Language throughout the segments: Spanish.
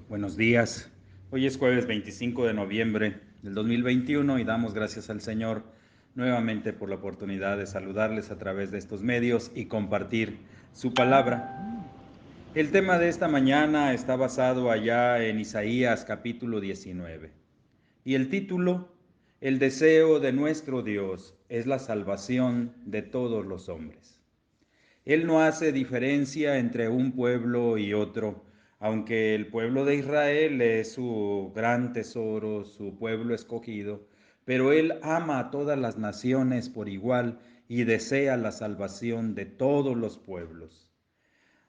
Buenos días. Hoy es jueves 25 de noviembre del 2021 y damos gracias al Señor nuevamente por la oportunidad de saludarles a través de estos medios y compartir su palabra. El tema de esta mañana está basado allá en Isaías capítulo 19 y el título, El deseo de nuestro Dios es la salvación de todos los hombres. Él no hace diferencia entre un pueblo y otro, aunque el pueblo de Israel es su gran tesoro, su pueblo escogido, pero Él ama a todas las naciones por igual y desea la salvación de todos los pueblos.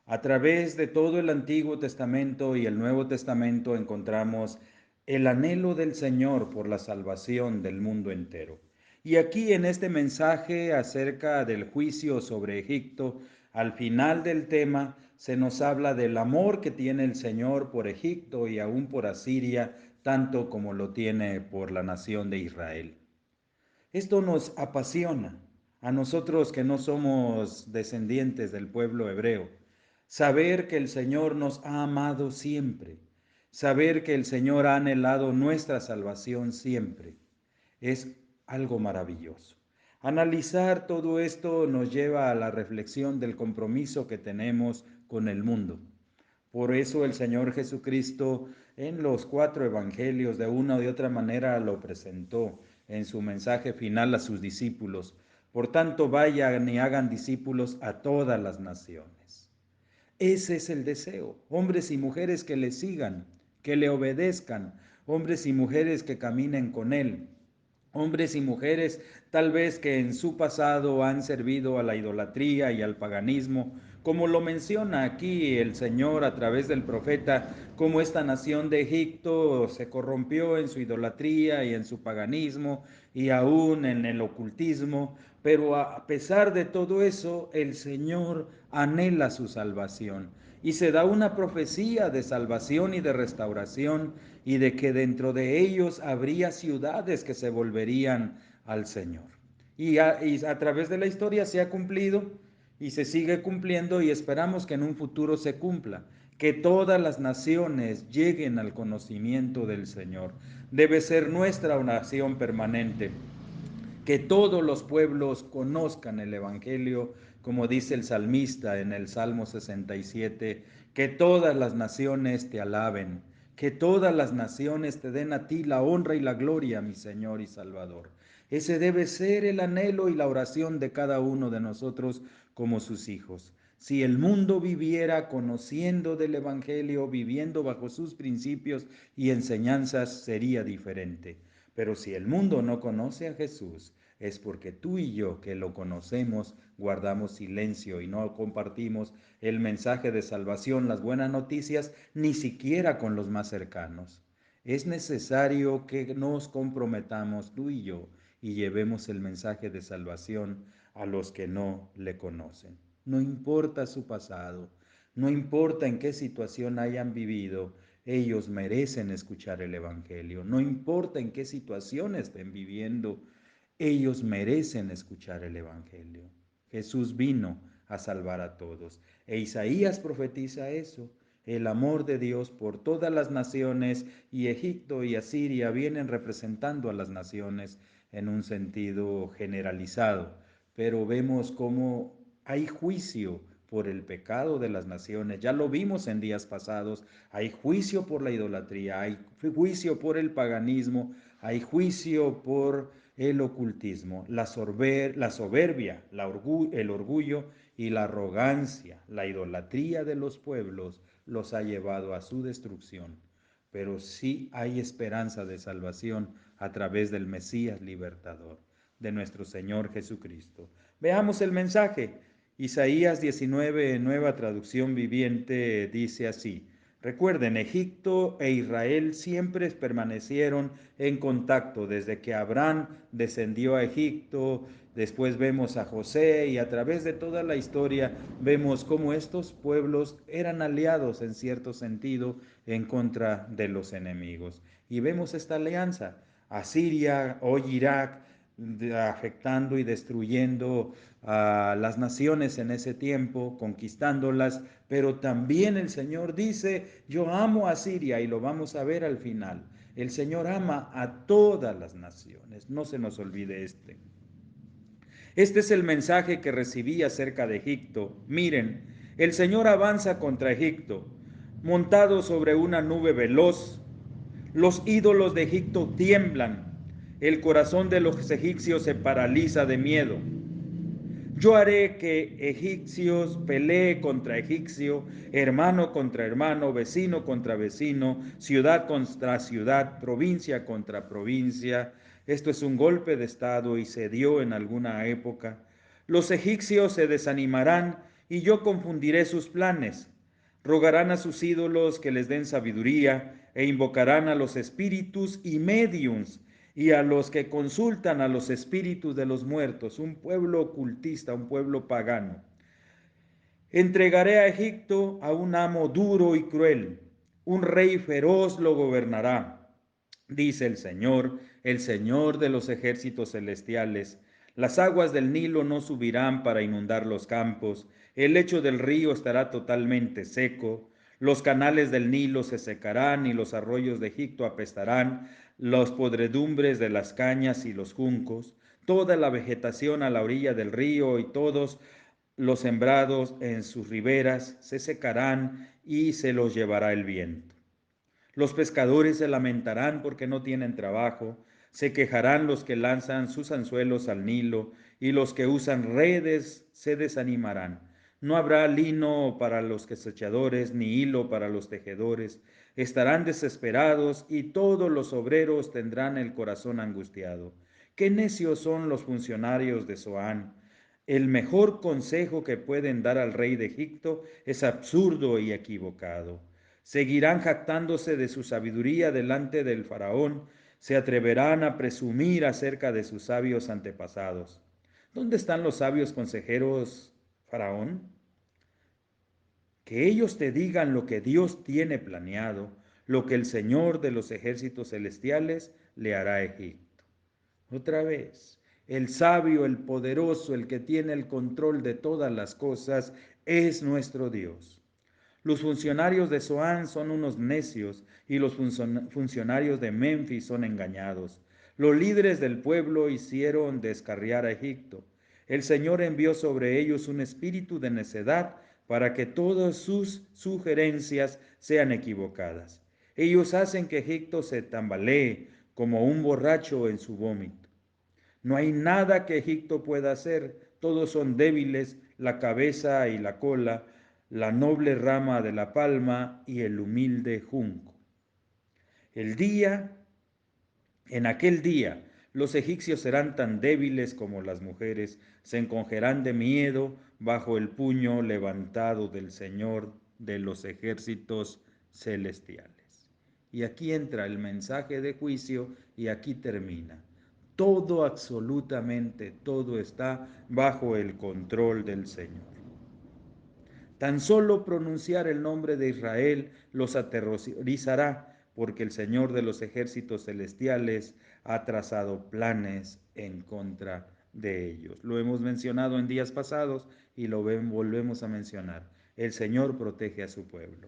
A través de todo el Antiguo Testamento y el Nuevo Testamento encontramos el anhelo del Señor por la salvación del mundo entero. Y aquí en este mensaje acerca del juicio sobre Egipto, al final del tema se nos habla del amor que tiene el Señor por Egipto y aún por Asiria, tanto como lo tiene por la nación de Israel. Esto nos apasiona a nosotros que no somos descendientes del pueblo hebreo. Saber que el Señor nos ha amado siempre, saber que el Señor ha anhelado nuestra salvación siempre, es algo maravilloso. Analizar todo esto nos lleva a la reflexión del compromiso que tenemos con el mundo. Por eso el Señor Jesucristo en los 4 evangelios de una o de otra manera lo presentó en su mensaje final a sus discípulos. Por tanto, vayan y hagan discípulos a todas las naciones. Ese es el deseo. Hombres y mujeres que le sigan, que le obedezcan, hombres y mujeres que caminen con Él. Hombres y mujeres tal vez que en su pasado han servido a la idolatría y al paganismo, como lo menciona aquí el Señor a través del profeta, como esta nación de Egipto se corrompió en su idolatría y en su paganismo y aún en el ocultismo, pero a pesar de todo eso, el Señor anhela su salvación y se da una profecía de salvación y de restauración y de que dentro de ellos habría ciudades que se volverían al Señor. Y a través de la historia se ha cumplido y se sigue cumpliendo y esperamos que en un futuro se cumpla, que todas las naciones lleguen al conocimiento del Señor. Debe ser nuestra oración permanente que todos los pueblos conozcan el Evangelio, como dice el salmista en el Salmo 67, que todas las naciones te alaben, que todas las naciones te den a ti la honra y la gloria, mi Señor y Salvador. Ese debe ser el anhelo y la oración de cada uno de nosotros como sus hijos. Si el mundo viviera conociendo del Evangelio, viviendo bajo sus principios y enseñanzas, sería diferente. Pero si el mundo no conoce a Jesús, es porque tú y yo que lo conocemos guardamos silencio y no compartimos el mensaje de salvación, las buenas noticias, ni siquiera con los más cercanos. Es necesario que nos comprometamos tú y yo y llevemos el mensaje de salvación a los que no le conocen. No importa su pasado, no importa en qué situación hayan vivido, ellos merecen escuchar el Evangelio. No importa en qué situación estén viviendo, ellos merecen escuchar el Evangelio. Jesús vino a salvar a todos. E Isaías profetiza eso. El amor de Dios por todas las naciones y Egipto y Asiria vienen representando a las naciones en un sentido generalizado. Pero vemos cómo hay juicio por el pecado de las naciones. Ya lo vimos en días pasados. Hay juicio por la idolatría, hay juicio por el paganismo, hay juicio por el ocultismo, la soberbia, el orgullo y la arrogancia, la idolatría de los pueblos los ha llevado a su destrucción. Pero sí hay esperanza de salvación a través del Mesías libertador, de nuestro Señor Jesucristo. Veamos el mensaje. Isaías 19, nueva traducción viviente, dice así: Recuerden, Egipto e Israel siempre permanecieron en contacto desde que Abraham descendió a Egipto, después vemos a José y a través de toda la historia vemos cómo estos pueblos eran aliados en cierto sentido en contra de los enemigos. Y vemos esta alianza. Asiria, hoy Irak, afectando y destruyendo a las naciones en ese tiempo, conquistándolas, pero también el Señor dice, yo amo a Siria y lo vamos a ver al final. El Señor ama a todas las naciones, no se nos olvide este. Este es el mensaje que recibí acerca de Egipto. Miren, el Señor avanza contra Egipto, montado sobre una nube veloz. Los ídolos de Egipto tiemblan. El corazón de los egipcios se paraliza de miedo. Yo haré que egipcios pelee contra egipcio, hermano contra hermano, vecino contra vecino, ciudad contra ciudad, provincia contra provincia. Esto es un golpe de estado y se dio en alguna época. Los egipcios se desanimarán y yo confundiré sus planes. Rogarán a sus ídolos que les den sabiduría e invocarán a los espíritus y mediums y a los que consultan a los espíritus de los muertos, un pueblo ocultista, un pueblo pagano. Entregaré a Egipto a un amo duro y cruel, un rey feroz lo gobernará, dice el Señor de los ejércitos celestiales. Las aguas del Nilo no subirán para inundar los campos, el lecho del río estará totalmente seco, los canales del Nilo se secarán y los arroyos de Egipto apestarán, las podredumbres de las cañas y los juncos, toda la vegetación a la orilla del río y todos los sembrados en sus riberas se secarán y se los llevará el viento. Los pescadores se lamentarán porque no tienen trabajo, se quejarán los que lanzan sus anzuelos al Nilo, y los que usan redes se desanimarán. No habrá lino para los cosechadores, ni hilo para los tejedores. Estarán desesperados y todos los obreros tendrán el corazón angustiado. Qué necios son los funcionarios de Zoán. El mejor consejo que pueden dar al rey de Egipto es absurdo y equivocado. Seguirán jactándose de su sabiduría delante del faraón, se atreverán a presumir acerca de sus sabios antepasados. ¿Dónde están los sabios consejeros, faraón? Que ellos te digan lo que Dios tiene planeado, lo que el Señor de los ejércitos celestiales le hará a Egipto. Otra vez, el sabio, el poderoso, el que tiene el control de todas las cosas, es nuestro Dios. Los funcionarios de Zoán son unos necios y los funcionarios de Memphis son engañados. Los líderes del pueblo hicieron descarriar a Egipto. El Señor envió sobre ellos un espíritu de necedad para que todas sus sugerencias sean equivocadas. Ellos hacen que Egipto se tambalee como un borracho en su vómito. No hay nada que Egipto pueda hacer, todos son débiles, la cabeza y la cola, la noble rama de la palma y el humilde junco. En aquel día, los egipcios serán tan débiles como las mujeres, se encogerán de miedo bajo el puño levantado del Señor de los ejércitos celestiales. Y aquí entra el mensaje de juicio y aquí termina. Todo, absolutamente todo está bajo el control del Señor. Tan solo pronunciar el nombre de Israel los aterrorizará, porque el Señor de los ejércitos celestiales ha trazado planes en contra de ellos. Lo hemos mencionado en días pasados y lo volvemos a mencionar. El Señor protege a su pueblo.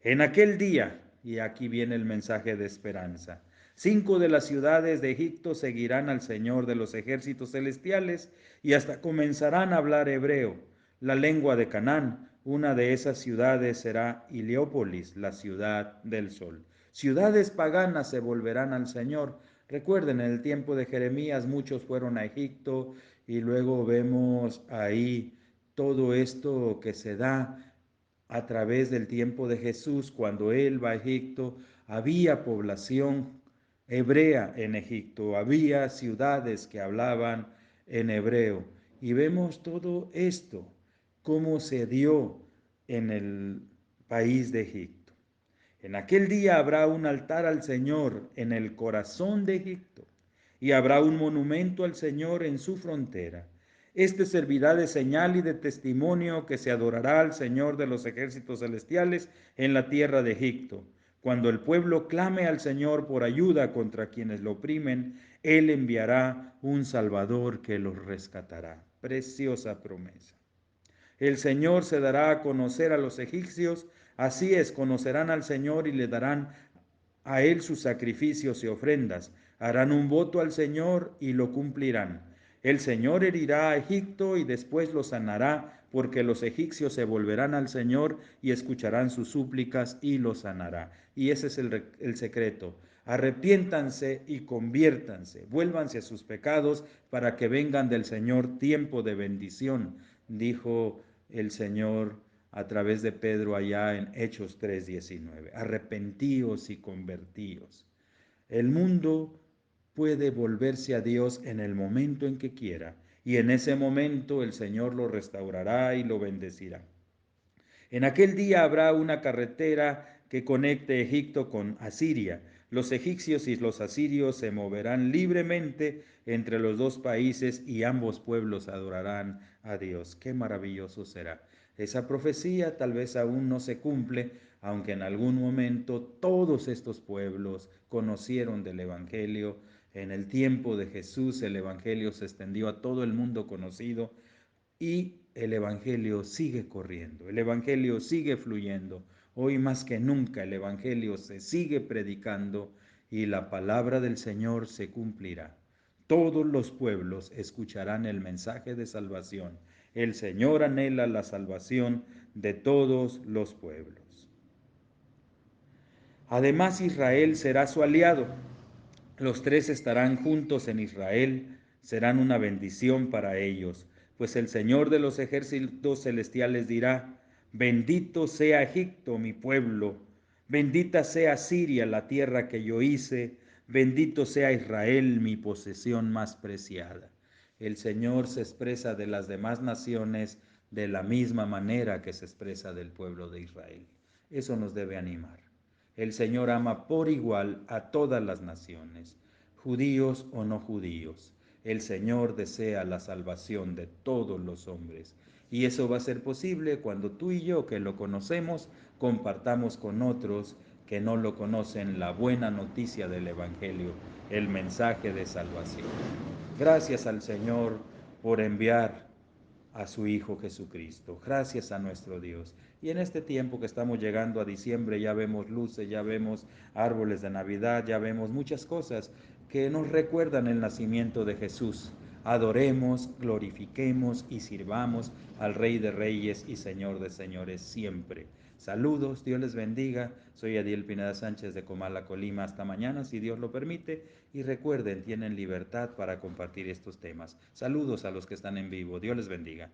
En aquel día, y aquí viene el mensaje de esperanza, 5 de las ciudades de Egipto seguirán al Señor de los ejércitos celestiales y hasta comenzarán a hablar hebreo, la lengua de Canaán. Una de esas ciudades será Heliópolis, la ciudad del sol. Ciudades paganas se volverán al Señor. Recuerden, en el tiempo de Jeremías muchos fueron a Egipto y luego vemos ahí todo esto que se da a través del tiempo de Jesús. Cuando él va a Egipto, había población hebrea en Egipto, había ciudades que hablaban en hebreo. Y vemos todo esto, cómo se dio en el país de Egipto. En aquel día habrá un altar al Señor en el corazón de Egipto, y habrá un monumento al Señor en su frontera. Este servirá de señal y de testimonio que se adorará al Señor de los ejércitos celestiales en la tierra de Egipto. Cuando el pueblo clame al Señor por ayuda contra quienes lo oprimen, Él enviará un Salvador que los rescatará. Preciosa promesa. El Señor se dará a conocer a los egipcios, así es, conocerán al Señor y le darán a Él sus sacrificios y ofrendas. Harán un voto al Señor y lo cumplirán. El Señor herirá a Egipto y después lo sanará, porque los egipcios se volverán al Señor y escucharán sus súplicas y lo sanará. Y ese es el secreto. Arrepiéntanse y conviértanse, vuélvanse a sus pecados para que vengan del Señor tiempo de bendición, dijo el Señor a través de Pedro allá en Hechos 3:19. Arrepentíos y convertíos. El mundo puede volverse a Dios en el momento en que quiera, y en ese momento el Señor lo restaurará y lo bendecirá. En aquel día habrá una carretera que conecte Egipto con Asiria. Los egipcios y los asirios se moverán libremente entre los dos países y ambos pueblos adorarán a Dios. Qué maravilloso será. Esa profecía tal vez aún no se cumple, aunque en algún momento todos estos pueblos conocieron del Evangelio. En el tiempo de Jesús el Evangelio se extendió a todo el mundo conocido y el Evangelio sigue corriendo, el Evangelio sigue fluyendo. Hoy más que nunca el Evangelio se sigue predicando y la palabra del Señor se cumplirá. Todos los pueblos escucharán el mensaje de salvación. El Señor anhela la salvación de todos los pueblos. Además, Israel será su aliado. Los tres estarán juntos en Israel, serán una bendición para ellos, pues el Señor de los ejércitos celestiales dirá, bendito sea Egipto, mi pueblo, bendita sea Siria, la tierra que yo hice, bendito sea Israel, mi posesión más preciada. El Señor se expresa de las demás naciones de la misma manera que se expresa del pueblo de Israel. Eso nos debe animar. El Señor ama por igual a todas las naciones, judíos o no judíos. El Señor desea la salvación de todos los hombres. Y eso va a ser posible cuando tú y yo, que lo conocemos, compartamos con otros que no lo conocen la buena noticia del Evangelio, el mensaje de salvación. Gracias al Señor por enviar a su Hijo Jesucristo. Gracias a nuestro Dios. Y en este tiempo que estamos llegando a diciembre, ya vemos luces, ya vemos árboles de Navidad, ya vemos muchas cosas que nos recuerdan el nacimiento de Jesús. Adoremos, glorifiquemos y sirvamos al Rey de Reyes y Señor de Señores siempre. Saludos, Dios les bendiga. Soy Adiel Pineda Sánchez de Comala, Colima. Hasta mañana, si Dios lo permite. Y recuerden, tienen libertad para compartir estos temas. Saludos a los que están en vivo. Dios les bendiga.